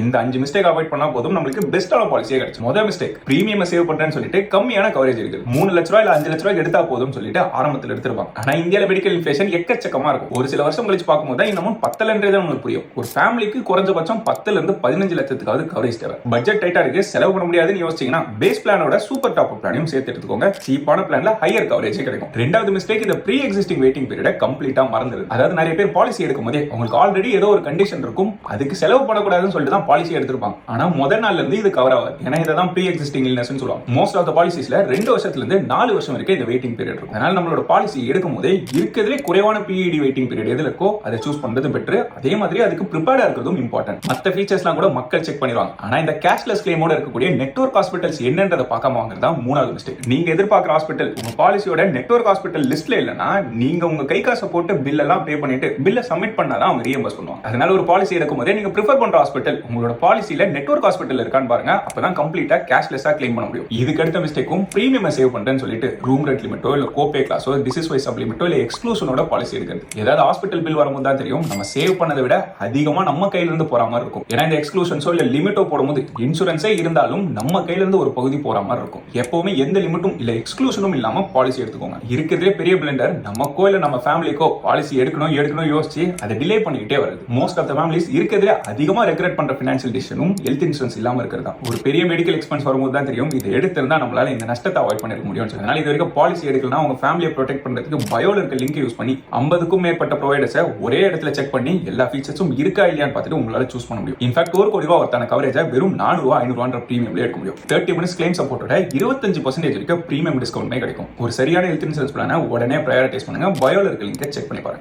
இந்த 5 mistake avoid பண்ணா போதும் நம்மளுக்கு பெஸ்டான பாலிசியே கிடைச்சு. முதல் மிஸ்டேக், பிரீமியம் சேவ் பண்றேன்னு சொல்லிட்டு கம்மியான கவரேஜ் இருக்கு. 3 லட்ச ரூபாய் இல்ல 5 லட்ச ரூபாய் எடுத்தா போதும் சொல்லிட்டு ஆரம்பத்தில் எடுத்துருவாங்க. ஆனா இந்தியால மெடிக்கல் இன்ஃபிளேஷன் எக்கச்சக்கமா இருக்கும். ஒரு சில வருஷம் கழிச்சு பார்க்கும்போது இந்த அமௌண்ட் பத்தலன்றதே நம்மளுக்கு புரியும். ஒரு ஃபேமிலிக்கு குறைஞ்சபட்சம் 10 இருந்து 15 லட்சத்துக்காவது கவரேஜ் தேவை. பட்ஜெட் டைட்டா இருக்கு, செலவு பண்ண முடியாதுன்னு யோசிச்சீங்கன்னா பேஸ் பிளானோட சூப்பர் டாப் பிளானையும் சேர்த்து எடுத்துக்கோங்க. சீப்பான பிளான்ல ஹையர் கவரேஜ் கிடைக்கும். ரெண்டாவது மிஸ்டேக், இந்த ப்ரீ எக்ஸிஸ்டிங் வெயிட்டிங் பீரியட கம்ப்ளீட்டா மறந்துருது. அதாவது நிறைய பேர் பாலிசி எடுக்கும் போதே உங்களுக்கு ஆல்ரெடி ஏதோ ஒரு கண்டிஷன் இருக்கும், அதுக்கு செலவு பண்ணக்கூடாதுன்னு சொல்லிட்டு தான் பாலிசி எடுத்திருப்பாங்க. ஆனா முதல் நாள்ல இருந்து இது கவர் ஆகாது. ஏன்னா இதான் ப்ரீ எக்ஸிஸ்டிங் இல்னஸ் சொல்லுவாங்க. மோஸ்ட் ஆஃப் த பாலிசிஸ்ல 2 வருஷத்துல இருந்து 4 வருஷம் வரைக்கும் இந்த வெயிட்டிங் பீரியட் இருக்கும். அதனால நம்மளோட பாலிசி எடுக்கும் போதே இருக்கிறதுலே குறைவான பிஇடி வெயிட்டிங் பீரியட் எதுல இருக்கோ அதை சூஸ் பண்றது பெட்டர். அதே மாதிரி அதுக்கு ப்ரிப்பேர்டா இருக்கிறதும் இம்பார்ட்டன்ட். மத்த ஃபீச்சர்ஸ்லாம் கூட மக்கள் செக் பண்ணிடுவாங்க. ஆனா இந்த கேஷ்லெஸ் கிளைமோட இருக்கக்கூடிய நெட்வொர்க் ஹாஸ்பிட்டல்ஸ் என்னன்றதை பார்க்காம வாங்குறது தான் மூணாவது மிஸ்டேக். நீங்க எதிர்பார்க்குற ஹாஸ்பிட்டல் உங்க பாலிசியோட நெட்வொர்க் ஹாஸ்பிட்டல் லிஸ்ட்ல இல்லைன்னா நீங்க உங்க கை காசை போட்டு பில் எல்லாம் பே பண்ணிட்டு பில்ல சப்மிட் பண்ணாதான் அவங்க ரீஎம்பர்ஸ் பண்ணுவாங்க. அதனால ஒரு பாலிசி எடுக்கும் போதே நீங்க ப்ரிஃபர் பண்ற ஹாஸ்பிட்டல் உங்களோட பாலிசியில நெட்வொர்க் ஹாஸ்பிட்டல் இருக்கான்னு பாருங்க. அப்பதான் கம்ப்ளீட்டா கேஷ்லெஸ்ஸா கிளைம் பண்ண முடியும். இதுக்கு அடுத்த மிஸ்டேக்கும் பிரீமியம் சேவ் பண்றேன்னு சொல்லிட்டு ரூம் ரெண்ட் லிமிட்டோ இல்ல கோபே கிளாஸோ டிசீஸ் வைஸ் சப் லிமிட்டோ இல்ல எக்ஸ்க்ளூஷனோட பாலிசி எடுக்கிறது. ஏதாவது ஹாஸ்பிட்டல் பில் வரும்போது தான் தெரியும் நம்ம சேவ் பண்ணதை விட அதிகமா நம்ம கையில இருந்து போற மாதிரி இருக்கும். ஏன்னா இந்த எக்ஸ்க்ளூஷன்ஸோ இல்ல லிமிட்டோ போடும்போது இன்சூரன்ஸே இருந்தாலும் நம்ம கையில இருந்து ஒரு பகுதி போற மாதிரி இருக்கும். எப்பவுமே எந்த லிமிட்டும் இல்ல எக்ஸ்க்ளூஷனும் இல்லாம பாலிசி எடுத்துக்கோங்க. இருக்கிறதே பெரிய பிளண்டர் நமக்கோ இல்ல நம்ம ஃபேமிலிக்கோ பாலிசி எடுக்கணும் யோசிச்சு அதை டிலே பண்ணிக்கிட்டே வருது. மோஸ்ட் ஆஃப் த ஃபேமிலிஸ் இருக்கிறதே அதிகமா ரெக்ரெட் பண்ற ஃபினான்ஷியல் டிசிஷனும் ஹெல்த் இன்சூரன்ஸ் இல்லாம இருக்கிறதா. ஒரு பெரிய மெடிக்கல் எக்ஸ்பென்ஸ் வரும்போது தான் தெரியும் இது எடுத்திருந்தா நம்மளால இந்த நஷ்டத்தை அவாய்ட் பண்ணிருக்க முடியும். அதனால இது வரைக்கும் பாலிசி எடுக்கலனா உங்க ஃபேமிலியை ப்ரொடெக்ட் பண்றதுக்கு பயோல இருக்க லிங்க் யூஸ் பண்ணி 50க்கும் மேற்பட்ட ப்ரொவைடர்ஸை ஒரே இடத்துல செக் பண்ணி எல்லா ஃபீச்சர்ஸும் இருக்கா இல்லையான்னு பார்த்துட்டு உங்களால சூஸ் பண்ண முடியும். இன்ஃபேக்ட் 1 கோடி ரூபாய் ஒருத்தான கவரேஜை வெறும் 400 500 பிரீமியம்ல எடுக்க முடியும். 30 மினிட்ஸ் கிளைம் சப்போர்ட்டோட 25% வரைக்கும் பிரீமியம் டிஸ்கவுண்ட் கிடைக்கும். ஒரு சரியான ஹெல்த் இன்சூரன்ஸ் பிளானை உடனே ப்ரையாரிட்டைஸ் பண்ணுங்க. பயோல இருக்க லிங்கை செக் பண்ணி பாருங்க.